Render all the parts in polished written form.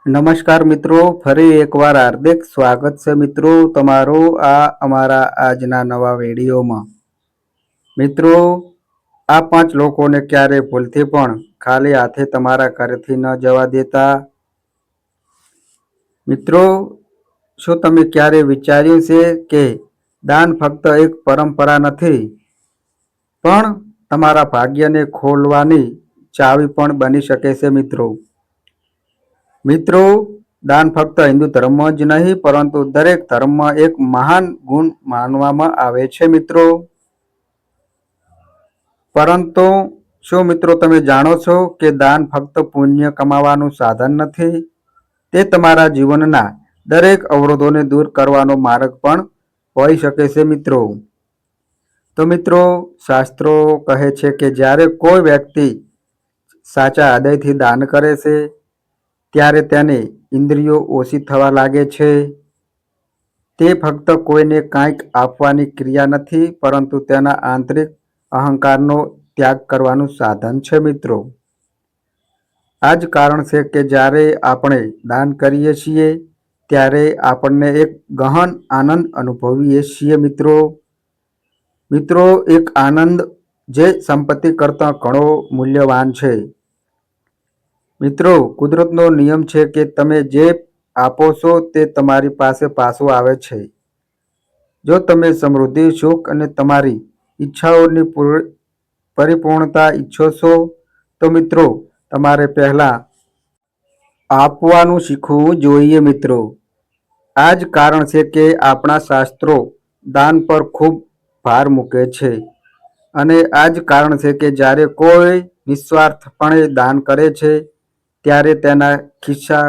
નમસ્કાર મિત્રો, ફરી એકવાર હાર્દિક સ્વાગત છે મિત્રો તમારું આ અમારા આજના નવા વિડીયોમાં। મિત્રો, આ 5 લોકોને ક્યારે ભૂલથી પણ ખાલી હાથે તમારા ઘરેથી ન જવા દેતા। મિત્રો, શું તમે ક્યારે વિચાર્યું છે કે દાન ફક્ત એક પરંપરા નથી, પણ તમારા ભાગ્યને ખોલવાની ચાવી પણ બની શકે છે મિત્રો। મિત્રો, દાન ફક્ત હિન્દુ ધર્મ જ નહીં પરંતુ દરેક ધર્મમાં એક મહાન ગુણ માનવામાં આવે છે મિત્રો। પરંતુ શું મિત્રો તમે જાણો છો કે દાન ફક્ત પુણ્ય કમાવાનું સાધન નથી, તે તમારા જીવનના દરેક અવરોધોને દૂર કરવાનો માર્ગ પણ હોઈ શકે છે મિત્રો। તો મિત્રો, શાસ્ત્રો કહે છે કે જ્યારે કોઈ વ્યક્તિ સાચા હૃદયથી દાન કરે છે ત્યારે તેની ઇન્દ્રિયો ઓછી થવા લાગે છે। તે ફક્ત કોઈને કંઈક આપવાની ક્રિયા નથી પરંતુ તેના આંતરિક અહંકારનો ત્યાગ કરવાનું સાધન છે મિત્રો। આ જ કારણ છે કે જ્યારે આપણે દાન કરીએ છીએ ત્યારે આપણને એક ગહન આનંદ અનુભવીએ છીએ મિત્રો। મિત્રો, એક આનંદ જે સંપત્તિ કરતાં ઘણો મૂલ્યવાન છે। મિત્રો, કુદરતનો નિયમ છે કે તમે જે આપો છો તે તમારી પાસે પાછું આવે છે। જો તમે સમૃદ્ધિ, સુખ અને તમારી ઈચ્છાઓની પરિપૂર્ણતા ઈચ્છો છો તો મિત્રો તમારે પહેલા આપવાનું શીખવું જોઈએ મિત્રો। આ જ કારણ છે કે આપણા શાસ્ત્રો દાન પર ખૂબ ભાર મૂકે છે, અને આ જ કારણ છે કે જ્યારે કોઈ નિસ્વાર્થપણે દાન કરે છે ત્યારે તેના ખિસ્સા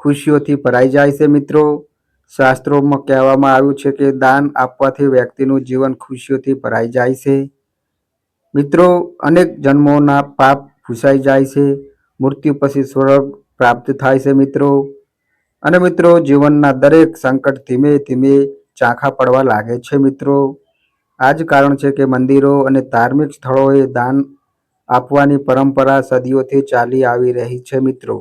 ખુશીઓથી ભરાઈ જાય છે મિત્રો। શાસ્ત્રોમાં કહેવામાં આવ્યું છે કે દાન આપવાથી વ્યક્તિનું જીવન ખુશીઓથી ભરાઈ જાય છે મિત્રો। અનેક જન્મોના પાપ ભૂસાઈ જાય છે, મૃત્યુ પછી સ્વર્ગ પ્રાપ્ત થાય છે મિત્રો। અને મિત્રો, જીવનના દરેક સંકટ ધીમે ધીમે ઝાંખા પડવા લાગે છે મિત્રો। આ જ કારણ છે કે મંદિરો અને ધાર્મિક સ્થળોએ દાન આપવાની પરંપરા સદીઓથી ચાલી આવી રહી છે મિત્રો।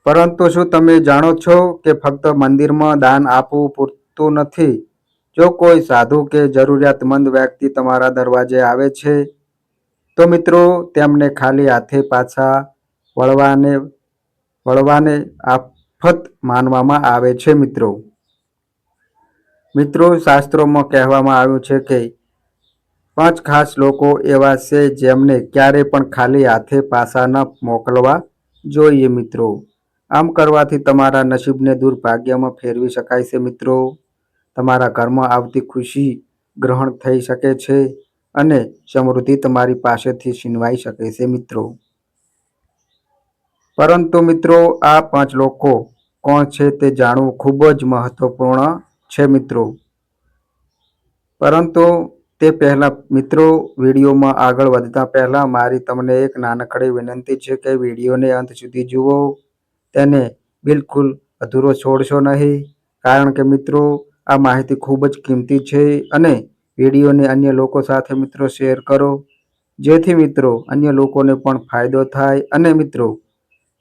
પરંતુ શું તમે જાણો છો કે ફક્ત મંદિરમાં દાન આપવું પૂરતું નથી? જો કોઈ સાધુ કે જરૂરિયાતમંદ વ્યક્તિ તમારા દરવાજે આવે છે તો મિત્રો તેમને ખાલી હાથે પાછા વળવાને આફત માનવામાં આવે છે મિત્રો। મિત્રો, શાસ્ત્રોમાં કહેવામાં આવ્યું છે કે 5 ખાસ લોકો એવા છે જેમને ક્યારેય પણ ખાલી હાથે પાછા ન મોકલવા જોઈએ મિત્રો। આમ કરવાથી તમારા નસીબને દુર્ભાગ્યમાં ફેરવી શકાય છે મિત્રો। તમારા ઘરમાં આવતી ખુશી ગ્રહણ થઈ શકે છે અને સમૃદ્ધિ તમારી પાસેથી છીનવાઈ શકે છે મિત્રો। પરંતુ મિત્રો, આ 5 લોકો કોણ છે તે જાણવું ખૂબ જ મહત્વપૂર્ણ છે મિત્રો। પરંતુ તે પહેલાં મિત્રો, વિડીયોમાં આગળ વધતા પહેલાં મારી તમને એક નાનકડી વિનંતી છે કે વિડીયોને અંત સુધી જુઓ, તેને બિલકુલ અધૂરો છોડશો નહીં, કારણ કે મિત્રો આ માહિતી ખૂબ જ કિંમતી છે। અને વિડીયોને અન્ય લોકો સાથે મિત્રો શેર કરો, જેથી મિત્રો અન્ય લોકોને પણ ફાયદો થાય। અને મિત્રો,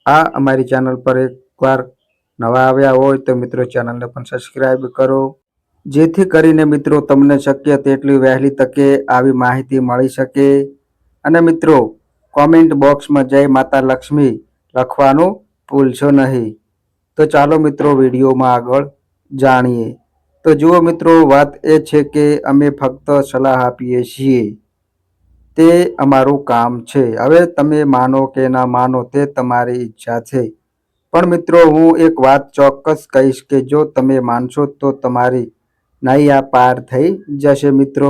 આ અમારી ચેનલ પર એકવાર નવા આવ્યા હોય તો મિત્રો ચેનલને પણ સબસ્ક્રાઈબ કરો, જેથી કરીને મિત્રો તમને શક્ય તેટલી વહેલી તકે આવી માહિતી મળી શકે। અને મિત્રો, કોમેન્ટ બોક્સમાં જય માતા લક્ષ્મી લખવાનું ભૂલશો નહીં। તો ચાલો મિત્રો વિડીયોમાં આગળ જાણીએ। તો જુઓ મિત્રો, વાત એ છે કે અમે ફક્ત સલાહ આપીએ છીએ, તે અમારું કામ છે। હવે તમે માનો કે ના માનો તે તમારી ઈચ્છા છે, પણ મિત્રો હું એક વાત ચોક્કસ કહીશ કે જો તમે માનશો તો તમારી નૈયા પાર થઈ જશે મિત્રો।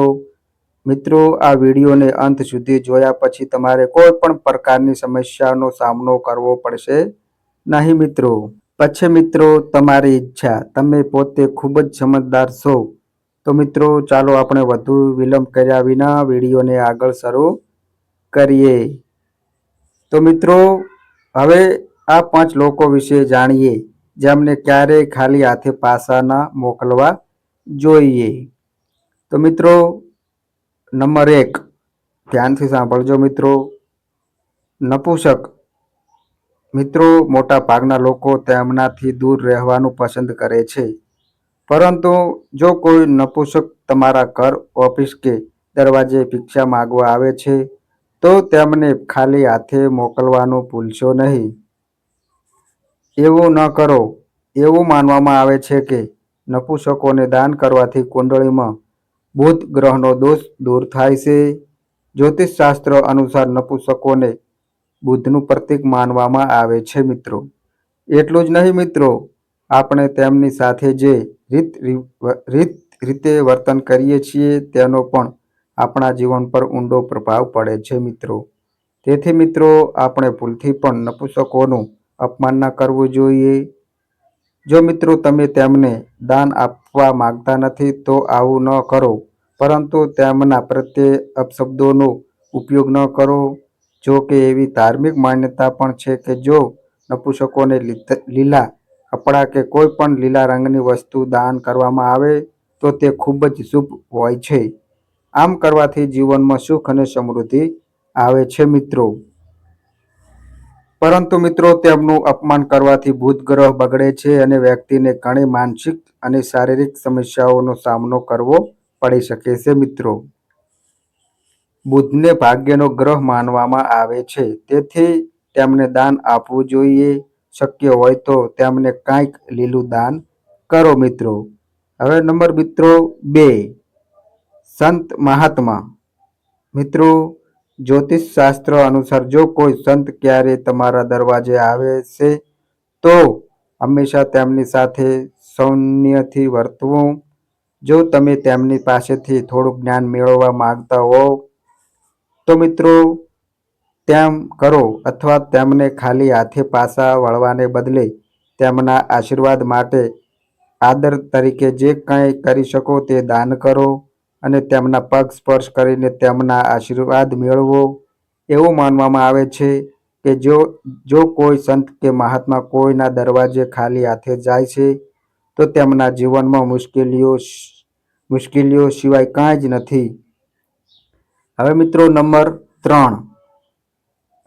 મિત્રો, આ વિડીયોને અંત સુધી જોયા પછી તમારે કોઈ પણ પ્રકારની સમસ્યાનો સામનો કરવો પડશે નહીં મિત્રો। પછી મિત્રો તમારી ઈચ્છા, તમે પોતે ખૂબ જ સમજદાર છો। તો મિત્રો ચાલો આપણે વધુ વિલંબ કર્યા વિના વિડીયોને આગળ શરૂ કરીએ। તો મિત્રો, હવે આ 5 લોકો વિશે જાણીએ જેમને ક્યારેય ખાલી હાથે પાછા ન મોકલવા જોઈએ। તો મિત્રો, નંબર 1, ધ્યાનથી સાંભળજો મિત્રો, નપુંસક। મિત્રો, મોટા ભાગના લોકો તેમનાથી દૂર રહેવાનું પસંદ કરે છે. પરંતુ જો કોઈ નપુંસક તમારા ઘર, ઓફિસ કે દરવાજે ભિક્ષા માંગવા આવે છે, તો તેમને ખાલી હાથે મોકલવાનું ભૂલશો નહીં. એવું ન કરો. એવું માનવામાં આવે છે કે નપુંસકોને દાન કરવાથી કુંડળીમાં બુધ ગ્રહનો દોષ દૂર થાય છે. જ્યોતિષશાસ્ત્ર અનુસાર નપુંસકોને બુધનું પ્રતીક માનવામાં આવે છે મિત્રો. એટલું જ નહીં મિત્રો, આપણે તેમની સાથે જે રીતે વર્તન કરીએ છીએ તેનો પણ આપણા જીવન પર ઊંડો પ્રભાવ પડે છે મિત્રો. તેથી મિત્રો, આપણે ભૂલથી પણ નપુંસકોનું અપમાન ન કરવું જોઈએ. જો મિત્રો તમે તેમને દાન આપવા માંગતા નથી તો આવું ન કરો, પરંતુ તેમના પ્રત્યે અપશબ્દોનો ઉપયોગ ન કરો. જો કે એવી ધાર્મિક માન્યતા પણ છે કે જો નપુંસકોને લીલા કપડાં કે કોઈ પણ લીલા રંગની વસ્તુ દાન કરવામાં આવે તો તે ખૂબ જ શુભ હોય છે. આમ કરવાથી જીવનમાં સુખ અને સમૃદ્ધિ આવે છે મિત્રો. પરંતુ મિત્રો, તેમનું અપમાન કરવાથી બુધ ગ્રહ બગડે છે અને વ્યક્તિને ઘણી માનસિક અને શારીરિક સમસ્યાઓનો સામનો કરવો પડી શકે છે મિત્રો. બુધને ભાગ્યનો ગ્રહ માનવામાં આવે છે, તેથી તેમને દાન આપવું જોઈએ. શક્ય હોય તો તેમને કાંઈક લીલું દાન કરો મિત્રો. હવે નંબર મિત્રો 2, સંત મહાત્મા. મિત્રો, જ્યોતિષશાસ્ત્ર અનુસાર જો કોઈ સંત ક્યારેય તમારા દરવાજે આવે છે તો હંમેશા તેમની સાથે સૌમ્યથી વર્તવું. જો તમે તેમની પાસેથી થોડું જ્ઞાન મેળવવા માંગતા હો તો મિત્રો તેમ કરો, અથવા તેમને ખાલી હાથે પાછા વળવાને બદલે તેમના આશીર્વાદ માટે આદર તરીકે જે કંઈ કરી શકો તે દાન કરો અને તેમના પગ સ્પર્શ કરીને તેમના આશીર્વાદ મેળવો. એવું માનવામાં આવે છે કે જો કોઈ સંત કે મહાત્મા કોઈના દરવાજે ખાલી હાથે જાય છે તો તેમના જીવનમાં મુશ્કેલીઓ સિવાય કાંઈ જ નથી. હવે મિત્રો નંબર 3,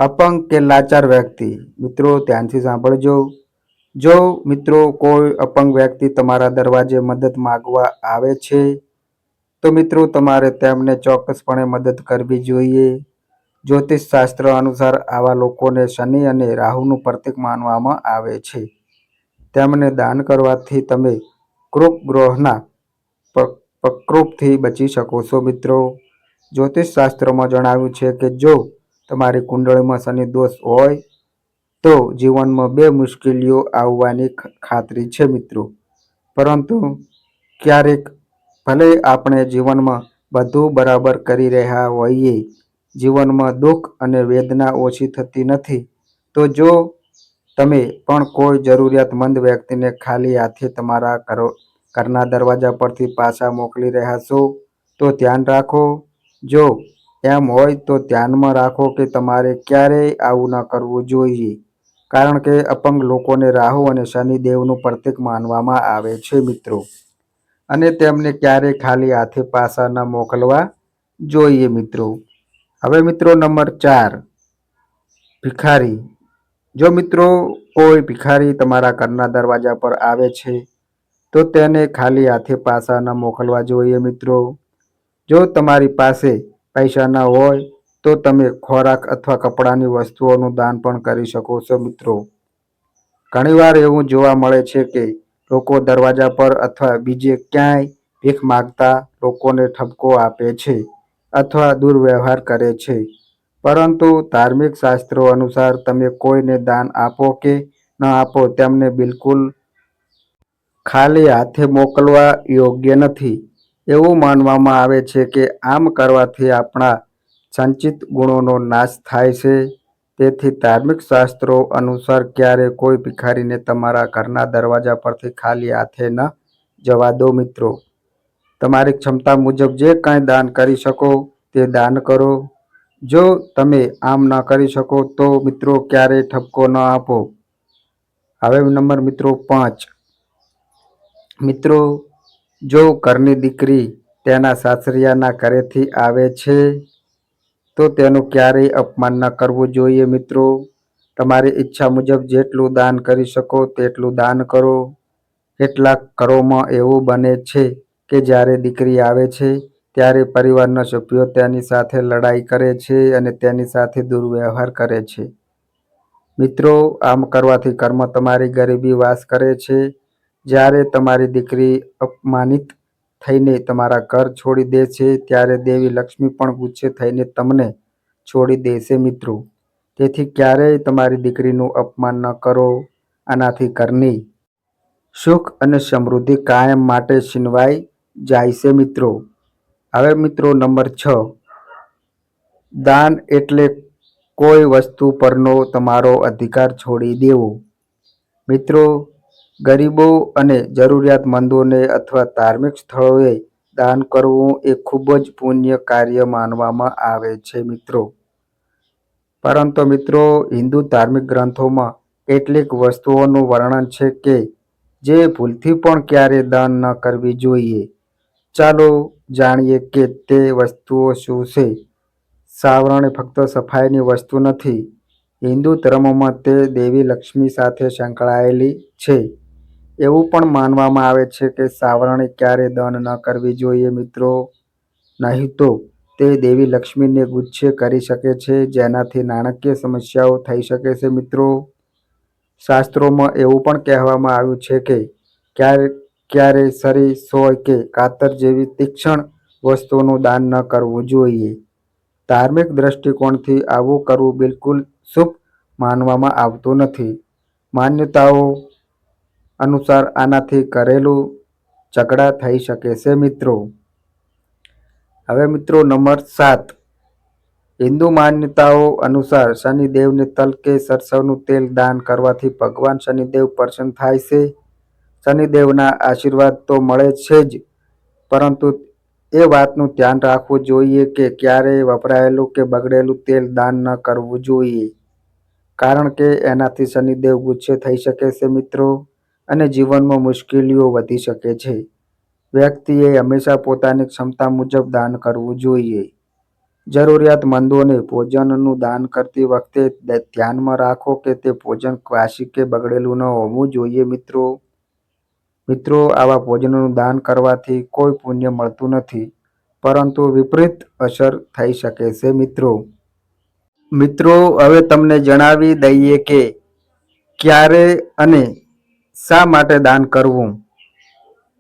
અપંગ કે લાચાર વ્યક્તિ. મિત્રો ધ્યાનથી સાંભળજો. જો મિત્રો કોઈ અપંગ વ્યક્તિ તમારા દરવાજે મદદ માંગવા આવે છે તો મિત્રો તમારે તેમને ચોક્કસપણે મદદ કરવી જોઈએ. જ્યોતિષશાસ્ત્ર અનુસાર આવા લોકોને શનિ અને રાહુનું પ્રતીક માનવામાં આવે છે. તેમને દાન કરવાથી તમે કૃપ ગ્રહોના પ્રકોપથી બચી શકો છો મિત્રો. જ્યોતિષશાસ્ત્રમાં જણાવ્યું છે કે જો તમારી કુંડળીમાં શનિ દોષ હોય તો જીવનમાં 2 મુશ્કેલીઓ આવવાની ખાતરી છે મિત્રો. પરંતુ ક્યારેક ભલે આપણે જીવનમાં બધું બરાબર કરી રહ્યા હોઈએ, જીવનમાં દુઃખ અને વેદના ઓછી થતી નથી. તો જો તમે પણ કોઈ જરૂરિયાતમંદ વ્યક્તિને ખાલી હાથે તમારા ઘરના દરવાજા પરથી પાછા મોકલી રહ્યા છો તો ધ્યાન રાખો. જો એમ હોય તો ધ્યાનમાં રાખો કે તમારે ક્યારેય આવું ન કરવું જોઈએ, કારણ કે અપંગ લોકોને રાહુ અને શનિ દેવનું પ્રતીક માનવામાં આવે છે મિત્રો, અને તેમને ક્યારેય ખાલી હાથે પાછા ન મોકલવા જોઈએ મિત્રો. હવે મિત્રો નંબર 4, ભિખારી. જો મિત્રો કોઈ ભિખારી તમારા ઘરના દરવાજા પર આવે છે તો તેને ખાલી હાથે પાછા ન મોકલવા જોઈએ મિત્રો. જો તમારી પાસે પૈસા ન હોય તો તમે ખોરાક અથવા કપડાની વસ્તુઓનું દાન પણ કરી શકો છો મિત્રો. ઘણીવાર એવું જોવા મળે છે કે લોકો દરવાજા પર અથવા બીજે ક્યાંય ભીખ માંગતા લોકોને ઠપકો આપે છે અથવા દુર્વ્યવહાર કરે છે. પરંતુ ધાર્મિક શાસ્ત્રો અનુસાર તમે કોઈને દાન આપો કે ન આપો, તેમને બિલકુલ ખાલી હાથે મોકલવા યોગ્ય નથી. એવું માનવામાં આવે છે કે આમ કરવાથી આપણા સંચિત ગુણોનો નાશ થાય છે. તેથી ધાર્મિક શાસ્ત્રો અનુસાર ક્યારેય કોઈ ભિખારીને તમારા ઘરના દરવાજા પરથી ખાલી હાથે ન જવા દો મિત્રો. તમારી ક્ષમતા મુજબ જે કંઈ દાન કરી શકો તે દાન કરો. જો તમે આમ ન કરી શકો તો મિત્રો ક્યારેય ઠપકો ન આપો. હવે નંબર મિત્રો 5, મિત્રો જો ઘરની દીકરી તેના સાસરિયાના ઘરેથી આવે છે તો તેનું ક્યારેય અપમાન ન કરવું જોઈએ મિત્રો. તમારી ઈચ્છા મુજબ જેટલું દાન કરી શકો તેટલું દાન કરો. કેટલાક ઘરોમાં એવું બને છે કે જ્યારે દીકરી આવે છે ત્યારે પરિવારના સભ્યો તેની સાથે લડાઈ કરે છે અને તેની સાથે દુર્વ્યવહાર કરે છે. મિત્રો, આમ કરવાથી ઘરમાં તમારી ગરીબી વાસ કરે છે. જ્યારે તમારી દીકરી અપમાનિત થઈને તમારા ઘર છોડી દે છે ત્યારે દેવી લક્ષ્મી પણ ગુસ્સે થઈને તમને છોડી દેશે મિત્રો. તેથી ક્યારેય તમારી દીકરીનું અપમાન ન કરો. આનાથી ઘરની સુખ અને સમૃદ્ધિ કાયમ માટે છીનવાઈ જાય છે મિત્રો. હવે મિત્રો નંબર 6, દાન એટલે કોઈ વસ્તુ પરનો તમારો અધિકાર છોડી દેવો. મિત્રો, ગરીબો અને જરૂરિયાતમંદોને અથવા ધાર્મિક સ્થળોએ દાન કરવું એ ખૂબ જ પુણ્ય કાર્ય માનવામાં આવે છે મિત્રો. પરંતુ મિત્રો, હિન્દુ ધાર્મિક ગ્રંથોમાં કેટલીક વસ્તુઓનું વર્ણન છે કે જે ભૂલથી પણ ક્યારેય દાન ન કરવી જોઈએ. ચાલો જાણીએ કે તે વસ્તુઓ શું છે. સાવરણી ફક્ત સફાઈની વસ્તુ નથી. હિન્દુ ધર્મમાં તે દેવી લક્ષ્મી સાથે સંકળાયેલી છે. એવું પણ માનવામાં આવે છે કે સાવરણી ક્યારેય દાન ન કરવી જોઈએ મિત્રો, નહીં તો તે દેવી લક્ષ્મીને ગુસ્સે કરી શકે છે, જેનાથી નાણાકીય સમસ્યાઓ થઈ શકે છે મિત્રો. શાસ્ત્રોમાં એવું પણ કહેવામાં આવ્યું છે કે ક્યારેય છરી, સોય કે કાતર જેવી તીક્ષ્ણ વસ્તુઓનું દાન ન કરવું જોઈએ. ધાર્મિક દ્રષ્ટિકોણથી આવું કરવું બિલકુલ શુભ માનવામાં આવતું નથી. માન્યતાઓ અનુસાર આનાથી ઘરેલું ઝઘડા થઈ શકે છે મિત્રો. હવે મિત્રો નંબર 7, હિન્દુ માન્યતાઓ અનુસાર શનિદેવને તલ કે સરસવનું તેલ દાન કરવાથી ભગવાન શનિદેવ પ્રસન્ન થાય છે. શનિદેવના આશીર્વાદ તો મળે છે જ, પરંતુ એ વાતનું ધ્યાન રાખવું જોઈએ કે ક્યારેય વપરાયેલું કે બગડેલું તેલ દાન ન કરવું જોઈએ, કારણ કે એનાથી શનિદેવ ગુસ્સે થઈ શકે છે મિત્રો અને જીવનમાં મુશ્કેલીઓ વધી શકે છે. વ્યક્તિએ હંમેશા પોતાની ક્ષમતા મુજબ દાન કરવું જોઈએ. જરૂરિયાતમંદોને ભોજનનું દાન કરતી વખતે ધ્યાનમાં રાખો કે તે ભોજન વાસી કે બગડેલું ન હોવું જોઈએ મિત્રો. આવા ભોજનનું દાન કરવાથી કોઈ પુણ્ય મળતું નથી, પરંતુ વિપરીત અસર થઈ શકે છે મિત્રો. હવે તમને જણાવી દઈએ કે ક્યારે અને શા માટે દાન કરવું.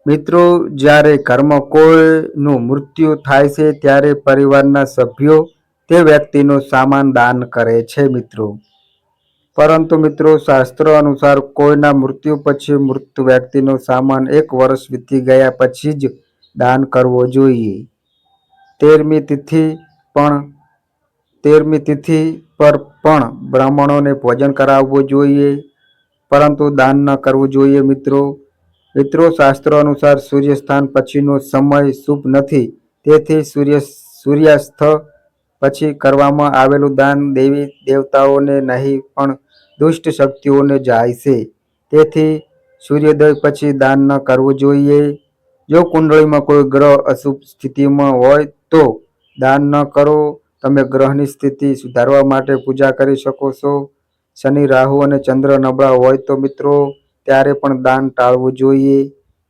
મિત્રો, જ્યારે ઘરમાં કોઈનું મૃત્યુ થાય છે ત્યારે પરિવારના સભ્યો તે વ્યક્તિનો સામાન દાન કરે છે મિત્રો. પરંતુ મિત્રો, શાસ્ત્રો અનુસાર કોઈના મૃત્યુ પછી મૃત વ્યક્તિનો સામાન 1 વર્ષ વીતી ગયા પછી જ દાન કરવો જોઈએ. 13મી તિથિ પર પણ બ્રાહ્મણોને ભોજન કરાવવું જોઈએ, પરંતુ દાન ન કરવું જોઈએ મિત્રો. શાસ્ત્રો અનુસાર સૂર્યાસ્ત પછીનો સમય શુભ નથી, તેથી સૂર્યાસ્ત પછી કરવામાં આવેલું દાન દેવી દેવતાઓને નહીં પણ દુષ્ટ શક્તિઓને જાય છે. તેથી સૂર્યોદય પછી દાન ન કરવું જોઈએ. જો કુંડળીમાં કોઈ ગ્રહ અશુભ સ્થિતિમાં હોય તો દાન ન કરો. તમે ગ્રહની સ્થિતિ સુધારવા માટે પૂજા કરી શકો છો. શનિ, રાહુ અને ચંદ્ર નબળા હોય તો મિત્રો ત્યારે પણ દાન ટાળવું જોઈએ.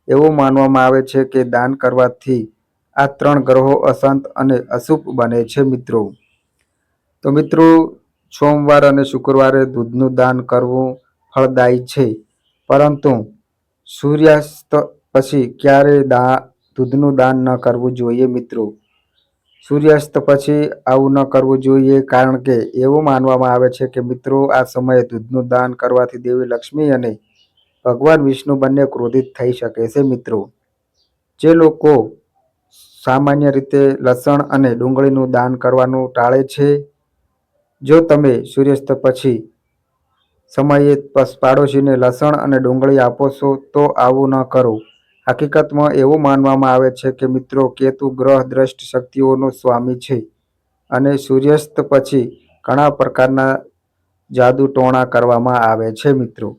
એવું માનવામાં આવે છે કે દાન કરવાથી આ 3 ગ્રહો અશાંત અને અશુભ બને છે મિત્રો. તો મિત્રો, સોમવાર અને શુક્રવારે દૂધનું દાન કરવું ફળદાયી છે, પરંતુ સૂર્યાસ્ત પછી ક્યારેય દૂધનું દાન ન કરવું જોઈએ મિત્રો. સૂર્યાસ્ત પછી આવું ન કરવું જોઈએ, કારણ કે એવું માનવામાં આવે છે કે મિત્રો આ સમયે દૂધનું દાન કરવાથી દેવી લક્ષ્મી અને ભગવાન વિષ્ણુ બંને ક્રોધિત થઈ શકે છે મિત્રો. જે લોકો સામાન્ય રીતે લસણ અને ડુંગળીનું દાન કરવાનું ટાળે છે, જો તમે સૂર્યાસ્ત પછી સમયે પાડોશીને લસણ અને ડુંગળી આપો છો તો આવું ન કરો. હકીકતમાં એવું માનવામાં આવે છે કે મિત્રો કેતુ ગ્રહ દ્રષ્ટ શક્તિઓનો સ્વામી છે અને સૂર્યાસ્ત પછી ઘણા પ્રકારના જાદુ ટોણા કરવામાં આવે છે મિત્રો.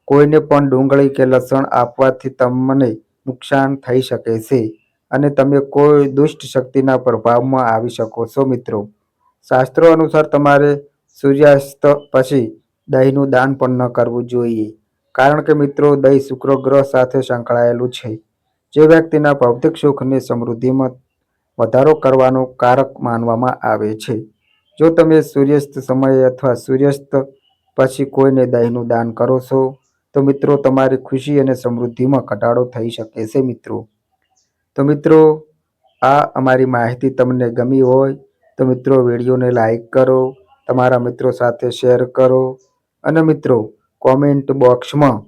કોઈને પણ ડુંગળી કે લસણ આપવાથી તમને નુકસાન થઈ શકે છે અને તમે કોઈ દુષ્ટ શક્તિના પ્રભાવમાં આવી શકો છો મિત્રો. શાસ્ત્રો અનુસાર તમારે સૂર્યાસ્ત પછી દહીંનું દાન પણ ન કરવું જોઈએ, કારણ કે મિત્રો દહીં શુક્ર ગ્રહ સાથે સંકળાયેલું છે, જે વ્યક્તિના ભૌતિક સુખ અને સમૃદ્ધિમાં વધારો કરવાનું કારક માનવામાં આવે છે. જો તમે સૂર્યાસ્ત સમયે અથવા સૂર્યાસ્ત પછી કોઈને દહીંનું દાન કરો છો, તો મિત્રો તમારી ખુશી અને સમૃદ્ધિમાં ઘટાડો થઈ શકે છે મિત્રો. તો મિત્રો આ અમારી માહિતી તમને ગમી હોય તો મિત્રો વિડીયોને લાઈક કરો, તમારા મિત્રો સાથે શેર કરો અને મિત્રો કોમેન્ટ બોક્સમાં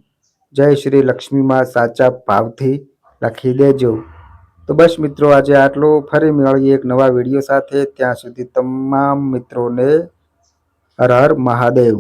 જય શ્રી લક્ષ્મીમાં સાચા ભાવથી લખી દેજો. તો બસ મિત્રો આજે આટલું. ફરી મળીએ એક નવા વિડીયો સાથે. ત્યાં સુધી તમામ મિત્રોને હર હર મહાદેવ.